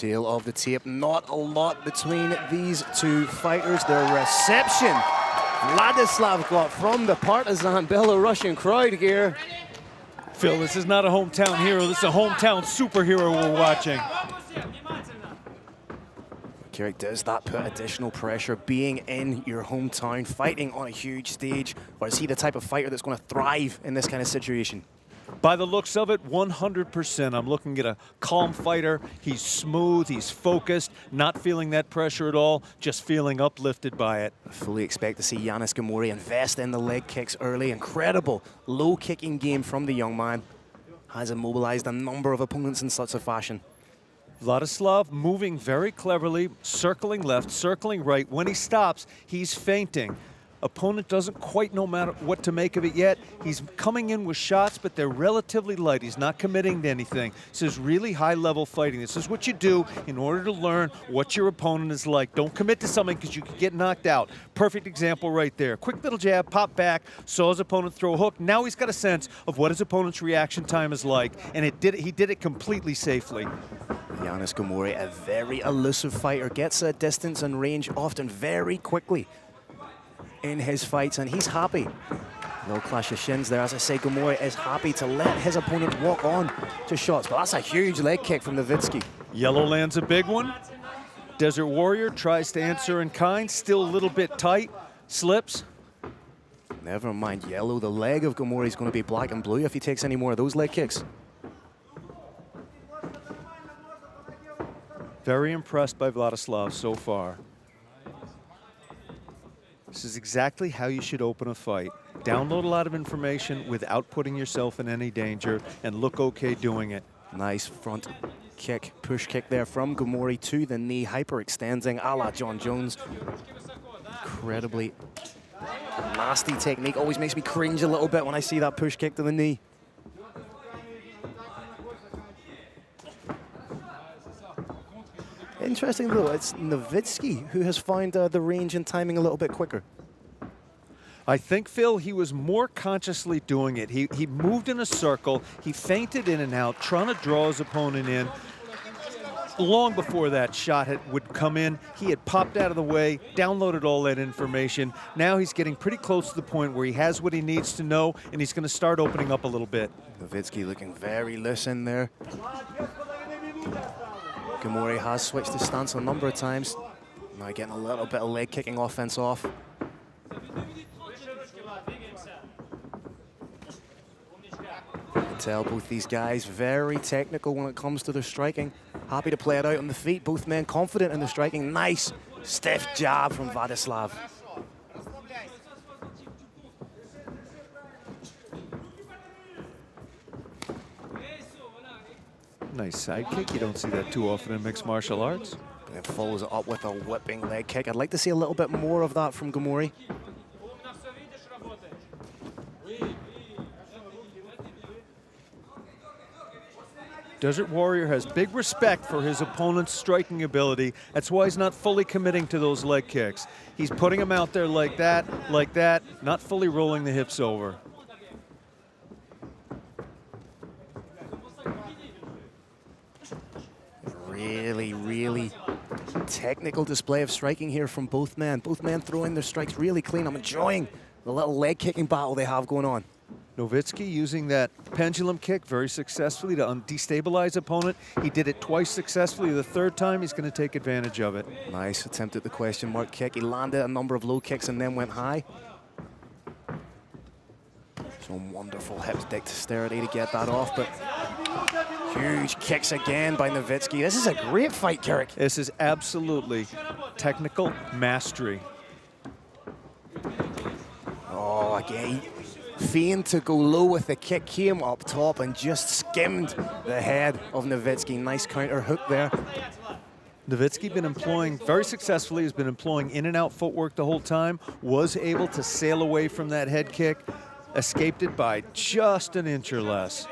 Tail of the tape, not a lot between these two fighters. The reception Vladislav got from the partisan Belarusian crowd here. Phil, this is not a hometown hero, this is a hometown superhero we're watching. Kirik, does that put additional pressure being in your hometown, fighting on a huge stage, or is he the type of fighter that's going to thrive in this kind of situation? By the looks of it, 100%. I'm looking at a calm fighter. He's smooth, he's focused, not feeling that pressure at all, just feeling uplifted by it. I fully expect to see Yanis Ghemmouri invest in the leg kicks early. Incredible low kicking game from the young man. Has immobilized a number of opponents in such a fashion. Vladislav moving very cleverly, circling left, circling right. When he stops, he's feinting. Opponent doesn't quite know what to make of it yet. He's coming in with shots, but they're relatively light. He's not committing to anything. This is really high-level fighting. This is what you do in order to learn what your opponent is like. Don't commit to something because you could get knocked out. Perfect example right there. Quick little jab, pop back, saw his opponent throw a hook. Now he's got a sense of what his opponent's reaction time is like, and he did it completely safely. Yanis Ghemmouri, a very elusive fighter, gets a distance and range often very quickly in his fights, and he's happy. No clash of shins there. As I say, Ghemmouri is happy to let his opponent walk on to shots, but that's a huge leg kick from Novitskiy. Yellow lands a big one. Desert Warrior tries to answer in kind, still a little bit tight, slips. Never mind yellow, the leg of Ghemmouri is going to be black and blue if he takes any more of those leg kicks. Very impressed by Vladislav so far. This is exactly how you should open a fight. Download a lot of information without putting yourself in any danger and look okay doing it. Nice front kick, push kick there from Ghemmouri to the knee, hyperextending a la John Jones. Incredibly nasty technique. Always makes me cringe a little bit when I see that push kick to the knee. Interesting though, it's Novitskiy who has found the range and timing a little bit quicker. I think, Phil, he was more consciously doing it. He moved in a circle, he feinted in and out, trying to draw his opponent in. Long before that shot would come in, he had popped out of the way, downloaded all that information. Now he's getting pretty close to the point where he has what he needs to know, and he's going to start opening up a little bit. Novitskiy looking very loose in there. Ghemmouri has switched his stance a number of times. Now getting a little bit of leg kicking offense off. You can tell both these guys very technical when it comes to their striking. Happy to play it out on the feet. Both men confident in their striking. Nice stiff jab from Vladislav. Nice side kick. You don't see that too often in mixed martial arts. And follows it up with a whipping leg kick. I'd like to see a little bit more of that from Ghemmouri. Desert Warrior has big respect for his opponent's striking ability. That's why he's not fully committing to those leg kicks. He's putting them out there like that, not fully rolling the hips over. Really technical display of striking here from both men. Both men throwing their strikes really clean. I'm enjoying the little leg kicking battle they have going on. Novitskiy using that pendulum kick very successfully to destabilize opponent. He did it twice successfully. The third time, he's going to take advantage of it. Nice attempt at the question mark kick. He landed a number of low kicks and then went high. Some wonderful hip dexterity to get that off, but huge kicks again by Novitskiy. This is a great fight, Kirik. This is absolutely technical mastery. Oh, again. Feigned to go low with the kick, came up top and just skimmed the head of Novitskiy. Nice counter hook there. Novitskiy been employing, very successfully, has been employing in and out footwork the whole time, was able to sail away from that head kick, escaped it by just an inch or less.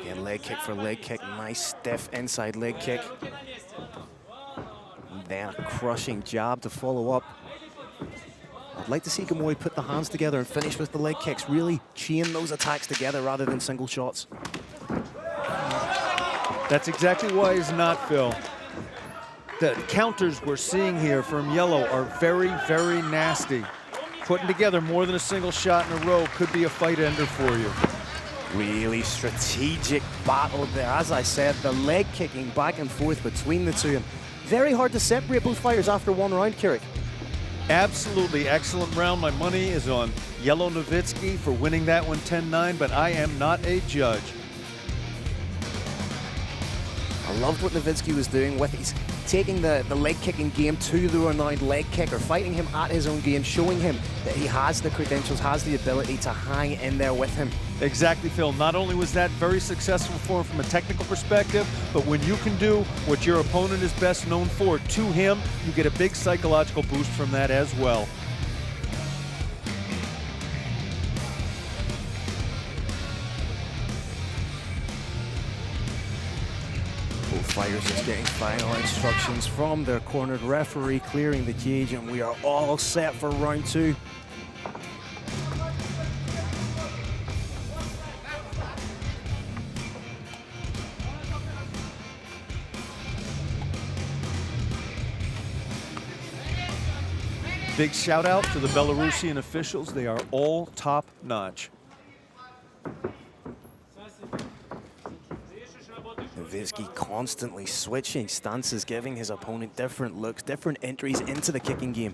Again, leg kick for leg kick. Nice stiff inside leg kick. And then a crushing jab to follow up. I'd like to see Ghemmouri put the hands together and finish with the leg kicks, really chain those attacks together rather than single shots. That's exactly why he's not, Phil. The counters we're seeing here from Yellow are very, very nasty. Putting together more than a single shot in a row could be a fight ender for you. Really strategic battle there. As I said, the leg kicking back and forth between the two. And very hard to separate both fighters after one round, Kirik. Absolutely excellent round. My money is on Yellow Novitskiy for winning that one 10-9, but I am not a judge. I loved what Novitskiy was doing with his taking the leg kicking game to the renowned leg kicker, fighting him at his own game, showing him that he has the credentials, has the ability to hang in there with him. Exactly, Phil. Not only was that very successful for him from a technical perspective, but when you can do what your opponent is best known for to him, you get a big psychological boost from that as well. Both fighters just getting final instructions from their cornered referee, clearing the cage, and we are all set for round two. Big shout out to the Belarusian officials. They are all top notch. Novitskiy constantly switching stances, giving his opponent different looks, different entries into the kicking game.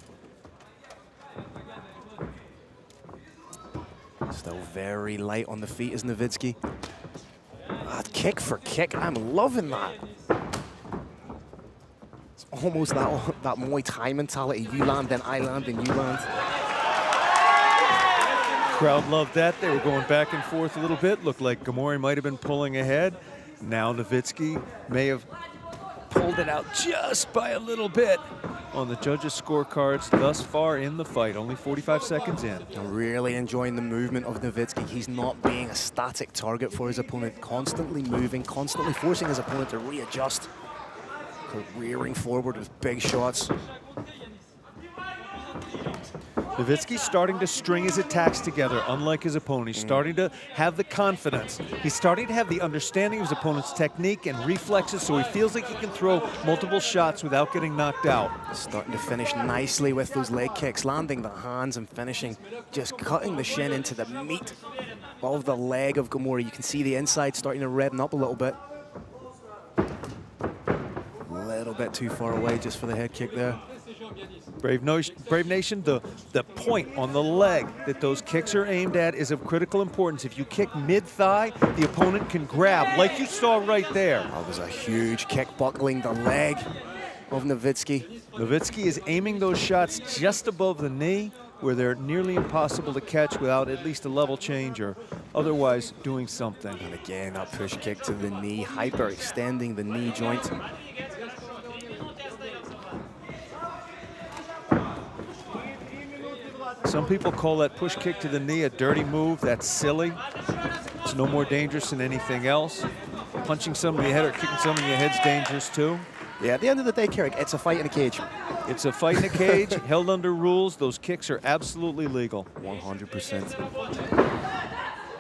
Still very light on the feet is Novitskiy. Kick for kick, I'm loving that. It's almost that Muay Thai mentality. You land, then I land, then you land. Crowd loved that. They were going back and forth a little bit. Looked like Ghemmouri might have been pulling ahead. Now Novitskiy may have pulled it out just by a little bit on the judges' scorecards thus far in the fight. Only 45 seconds in. I'm really enjoying the movement of Novitskiy. He's not being a static target for his opponent, constantly moving, constantly forcing his opponent to readjust, careering forward with big shots. Novitskiy's starting to string his attacks together, unlike his opponent. He's starting to have the confidence. He's starting to have the understanding of his opponent's technique and reflexes, so he feels like he can throw multiple shots without getting knocked out. Starting to finish nicely with those leg kicks, landing the hands and finishing, just cutting the shin into the meat of the leg of Ghemmouri. You can see the inside starting to redden up a little bit. A little bit too far away just for the head kick there. Brave Nation, the point on the leg that those kicks are aimed at is of critical importance. If you kick mid-thigh, the opponent can grab, like you saw right there. That was a huge kick buckling the leg of Novitskiy. Novitskiy is aiming those shots just above the knee, where they're nearly impossible to catch without at least a level change or otherwise doing something. And again, that push kick to the knee, hyperextending the knee joint. Some people call that push kick to the knee a dirty move. That's silly. It's no more dangerous than anything else. Punching somebody in the head or kicking somebody in the head's dangerous too. Yeah, at the end of the day, Kirik, it's a fight in a cage. It's a fight in a cage, held under rules. Those kicks are absolutely legal. 100%.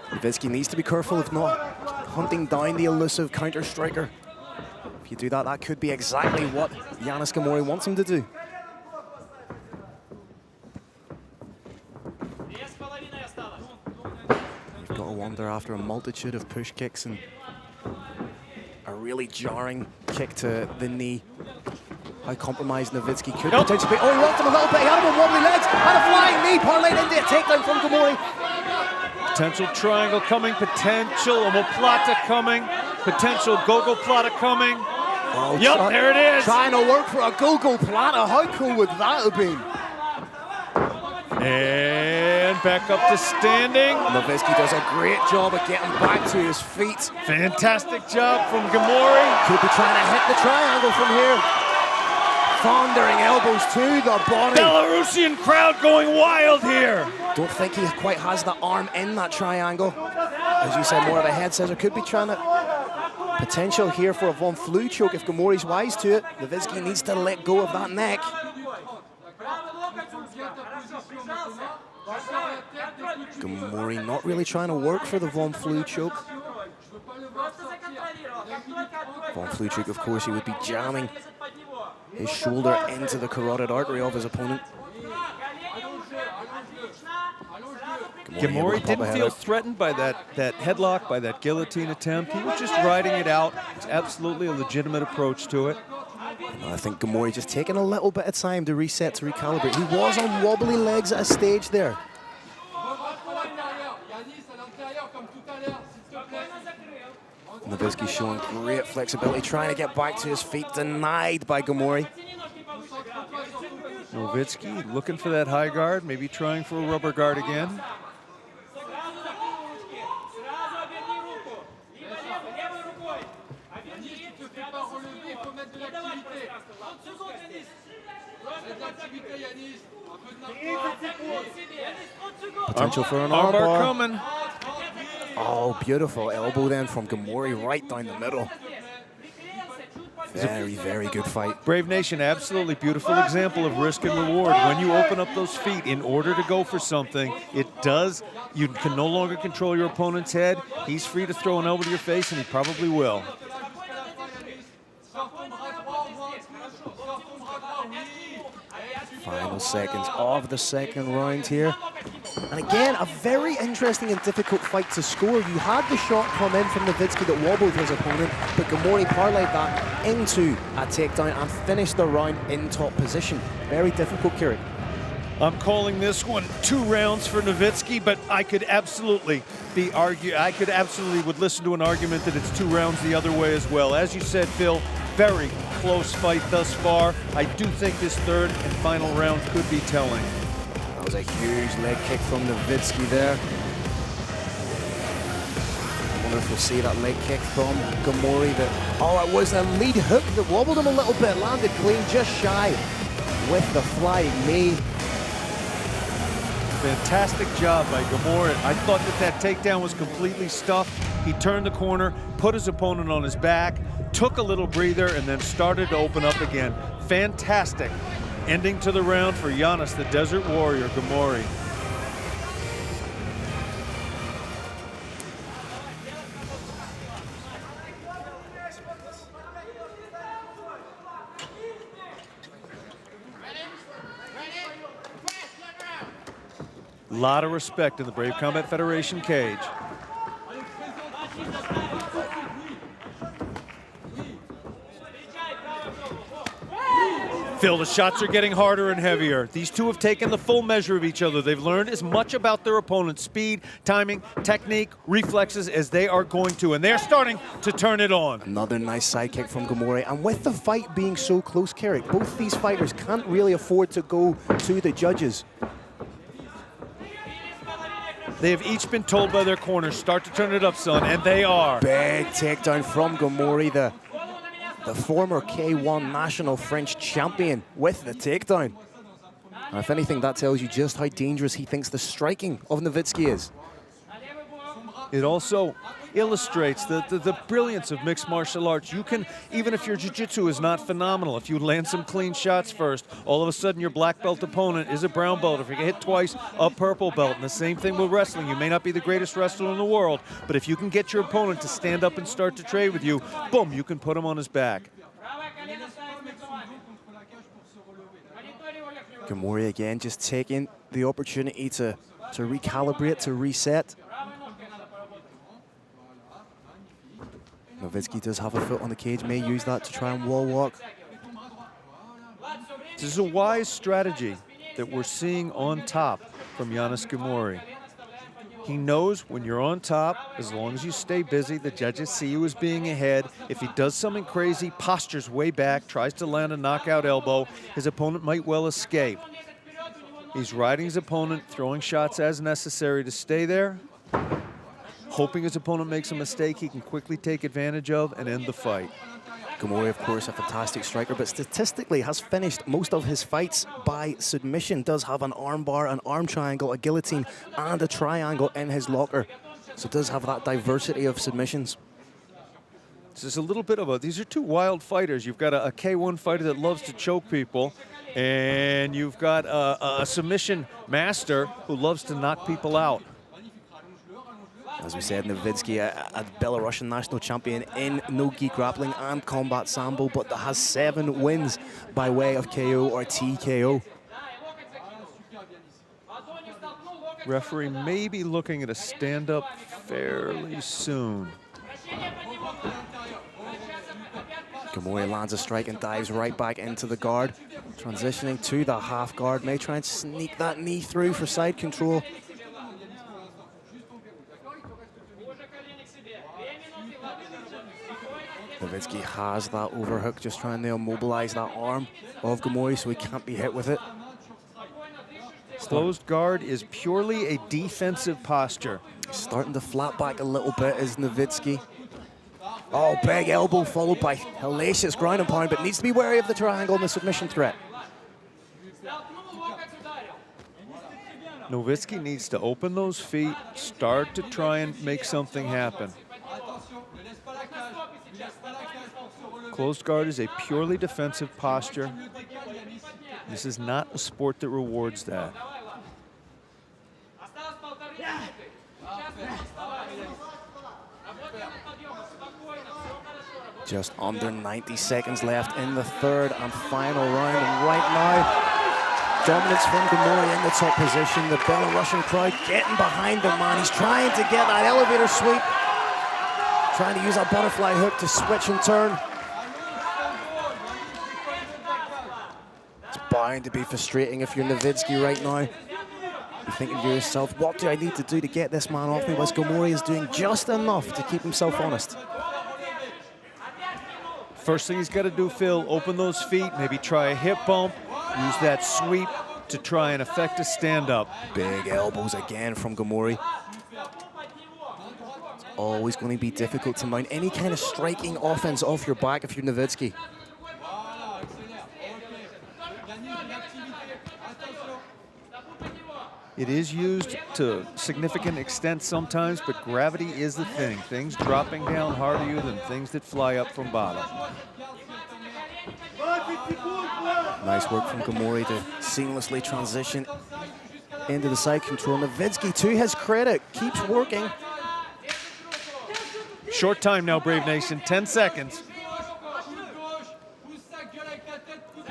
Novitskiy needs to be careful of not hunting down the elusive counter striker. If you do that, that could be exactly what Yanis Ghemmouri wants him to do. You've got to wonder, after a multitude of push kicks and a really jarring kick to the knee, how compromised Novitskiy could potentially be. Oh, he walked him a little bit. He had him on wobbly legs and a flying knee parlayed into a takedown from Ghemmouri. Potential triangle coming, potential omoplata coming, potential gogoplata coming. Oh, yep, there it is. Trying to work for a gogoplata. How cool would that have been? And back up to standing. Novitskiy does a great job of getting back to his feet. Fantastic job from Ghemmouri. Could be trying to hit the triangle from here. Thundering elbows to the body. Belarusian crowd going wild here. Don't think he quite has the arm in that triangle. As you said, more of a head scissor. Could be trying to... Potential here for a Von Flue choke if Ghemmouri's wise to it. Novitskiy needs to let go of that neck. Ghemmouri not really trying to work for the Von Flue choke. Von Flue choke, of course, he would be jamming his shoulder into the carotid artery of his opponent. Ghemmouri didn't feel threatened by that headlock, by that guillotine attempt. He was just riding it out. It's absolutely a legitimate approach to it. I think Ghemmouri just taking a little bit of time to reset, to recalibrate. He was on wobbly legs at a stage there. Novitskiy showing great flexibility, trying to get back to his feet, denied by Ghemmouri. Novitskiy looking for that high guard, maybe trying for a rubber guard again. Potential for an armbar coming. Oh, beautiful elbow then from Ghemmouri right down the middle. Very, very good fight. Brave Nation, absolutely beautiful example of risk and reward. When you open up those feet in order to go for something, you can no longer control your opponent's head. He's free to throw an elbow to your face, and he probably will. Final seconds of the second round here. And again, a very interesting and difficult fight to score. You had the shot come in from Novitskiy that wobbled his opponent, but Ghemmouri parlayed that into a takedown and finished the round in top position. Very difficult, Kieran. I'm calling this one 2 rounds for Novitskiy, but I could absolutely would listen to an argument that it's 2 rounds the other way as well. As you said, Phil, very close fight thus far. I do think this third and final round could be telling. That was a huge leg kick from Novitskiy there. I wonder if we'll see that leg kick from Ghemmouri. Oh, it was a lead hook that wobbled him a little bit, landed clean, just shy with the flying knee. Fantastic job by Ghemmouri. I thought that takedown was completely stuffed. He turned the corner, put his opponent on his back, took a little breather, and then started to open up again. Fantastic ending to the round for Yanis, the Desert Warrior, Ghemmouri. A lot of respect in the Brave Combat Federation cage. Phil, the shots are getting harder and heavier. These two have taken the full measure of each other. They've learned as much about their opponent's speed, timing, technique, reflexes as they are going to, and they're starting to turn it on. Another nice side kick from Ghemmouri, and with the fight being so close, Carrick, both these fighters can't really afford to go to the judges. They have each been told by their corners, start to turn it up, son, and they are. Big takedown from Ghemmouri, the former K1 national French champion with the takedown. And if anything, that tells you just how dangerous he thinks the striking of Novitskiy is. It also illustrates the brilliance of mixed martial arts. You can, even if your jiu-jitsu is not phenomenal, if you land some clean shots first, all of a sudden your black belt opponent is a brown belt. If you get hit twice, a purple belt. And the same thing with wrestling. You may not be the greatest wrestler in the world, but if you can get your opponent to stand up and start to trade with you, boom, you can put him on his back. Ghemmouri again just taking the opportunity to recalibrate, to reset. Novitskiy does have a foot on the cage, may use that to try and wall walk. This is a wise strategy that we're seeing on top from Yanis Ghemmouri. He knows when you're on top, as long as you stay busy, the judges see you as being ahead. If he does something crazy, postures way back, tries to land a knockout elbow, his opponent might well escape. He's riding his opponent, throwing shots as necessary to stay there, hoping his opponent makes a mistake he can quickly take advantage of and end the fight. Ghemmouri, of course, a fantastic striker, but statistically has finished most of his fights by submission. Does have an arm bar, an arm triangle, a guillotine, and a triangle in his locker. So does have that diversity of submissions. This is a little bit of these are two wild fighters. You've got a K1 fighter that loves to choke people, And you've got a submission master who loves to knock people out. As we said, Novitskiy, a Belarusian national champion in no-gi grappling and combat sambo, but that has 7 wins by way of KO or TKO. Referee may be looking at a stand-up fairly soon. Ghemmouri lands a strike and dives right back into the guard. Transitioning to the half guard, may try and sneak that knee through for side control. Novitskiy has that overhook, just trying to immobilize that arm of Ghemmouri so he can't be hit with it. Closed guard is purely a defensive posture. Starting to flat back a little bit is Novitskiy. Oh, big elbow followed by hellacious ground and pound, but needs to be wary of the triangle and the submission threat. Novitskiy needs to open those feet, start to try and make something happen. Closed guard is a purely defensive posture. This is not a sport that rewards that. Just under 90 seconds left in the third and final round. And right now, dominance from Ghemmouri in the top position. The Belarusian crowd getting behind the man. He's trying to get that elevator sweep. Trying to use that butterfly hook to switch and turn. It's bound to be frustrating if you're Novitskiy right now. You're thinking to yourself, what do I need to do to get this man off me? Whilst Ghemmouri is doing just enough to keep himself honest. First thing he's got to do, Phil, open those feet, maybe try a hip bump, use that sweep to try and affect a stand-up. Big elbows again from Ghemmouri. It's always going to be difficult to mount any kind of striking offense off your back if you're Novitskiy. It is used to significant extent sometimes, but gravity is the thing. Things dropping down harder to you than things that fly up from bottom. Nice work from Ghemmouri to seamlessly transition into the side control. Novitskiy, to his credit, keeps working. Short time now, Brave Nation, 10 seconds.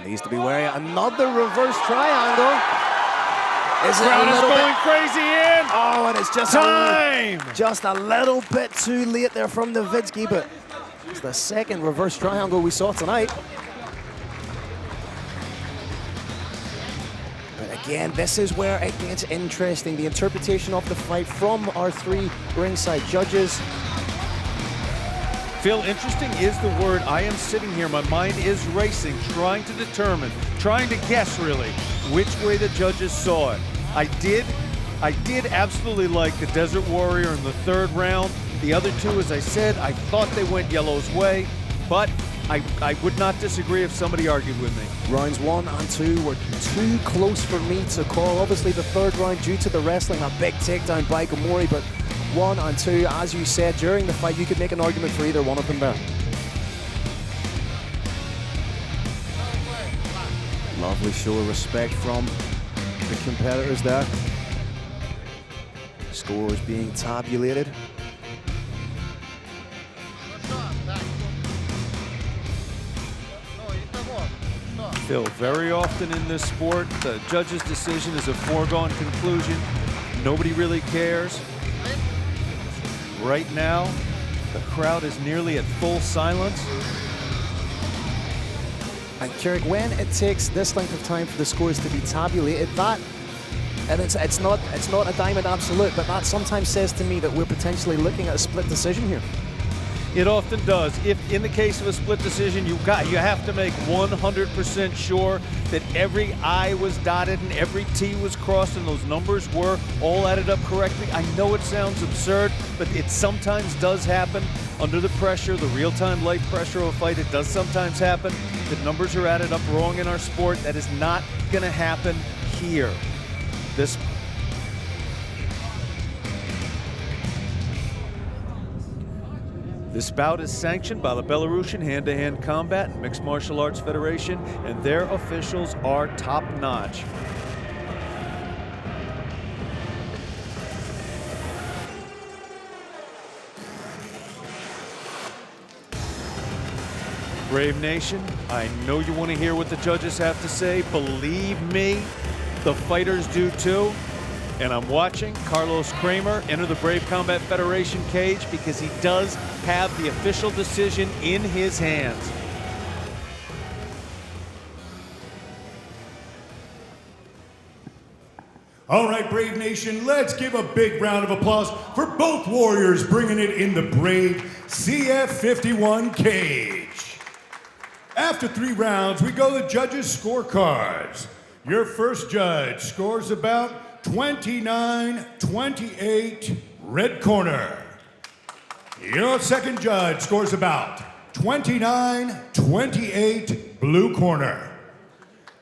Needs to be wary. Another reverse triangle. Is it Crowd a is little going bit crazy in. Oh, and it's just just a little bit too late there from Novitskiy, but it's the second reverse triangle we saw tonight. But again, this is where it gets interesting. The interpretation of the fight from our 3 ringside judges. Phil, interesting is the word. I am sitting here, my mind is racing, trying to determine, trying to guess really, which way the judges saw it. I did absolutely like the Desert Warrior in the 3rd round. The other 2, as I said, I thought they went Yellow's way, but I would not disagree if somebody argued with me. Rounds 1 and 2 were too close for me to call. Obviously the 3rd round, due to the wrestling, a big takedown by Ghemmouri, but 1 and 2, as you said, during the fight, you could make an argument for either one of them there. Lovely show of respect from the competitors there. Scores being tabulated. Phil, very often in this sport, the judge's decision is a foregone conclusion. Nobody really cares. Right now, the crowd is nearly at full silence. And Kieran, when it takes this length of time for the scores to be tabulated, and it's not a diamond absolute, but that sometimes says to me that we're potentially looking at a split decision here. It often does. If in the case of a split decision, you have to make 100% sure that every I was dotted and every T was crossed and those numbers were all added up correctly. I know it sounds absurd, but it sometimes does happen under the pressure, the real-time life pressure of a fight. It does sometimes happen that numbers are added up wrong in our sport. That is not going to happen here. This bout is sanctioned by the Belarusian Hand-to-Hand Combat and Mixed Martial Arts Federation, and their officials are top-notch. Brave Nation, I know you want to hear what the judges have to say. Believe me, the fighters do too. And I'm watching Carlos Kramer enter the Brave Combat Federation cage because he does have the official decision in his hands. All right, Brave Nation, let's give a big round of applause for both warriors bringing it in the Brave CF51 cage. After 3 rounds, we go to the judges' scorecards. Your first judge scores about 29-28, red corner. Your second judge scores about 29-28, blue corner.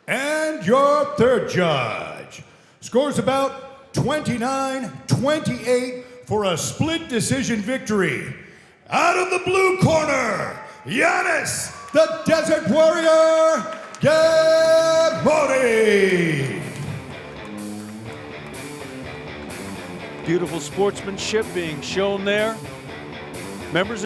And your third judge scores about 29-28 for a split decision victory. Out of the blue corner, Yanis, the Desert Warrior, Ghemmouri. Beautiful sportsmanship being shown there. Members of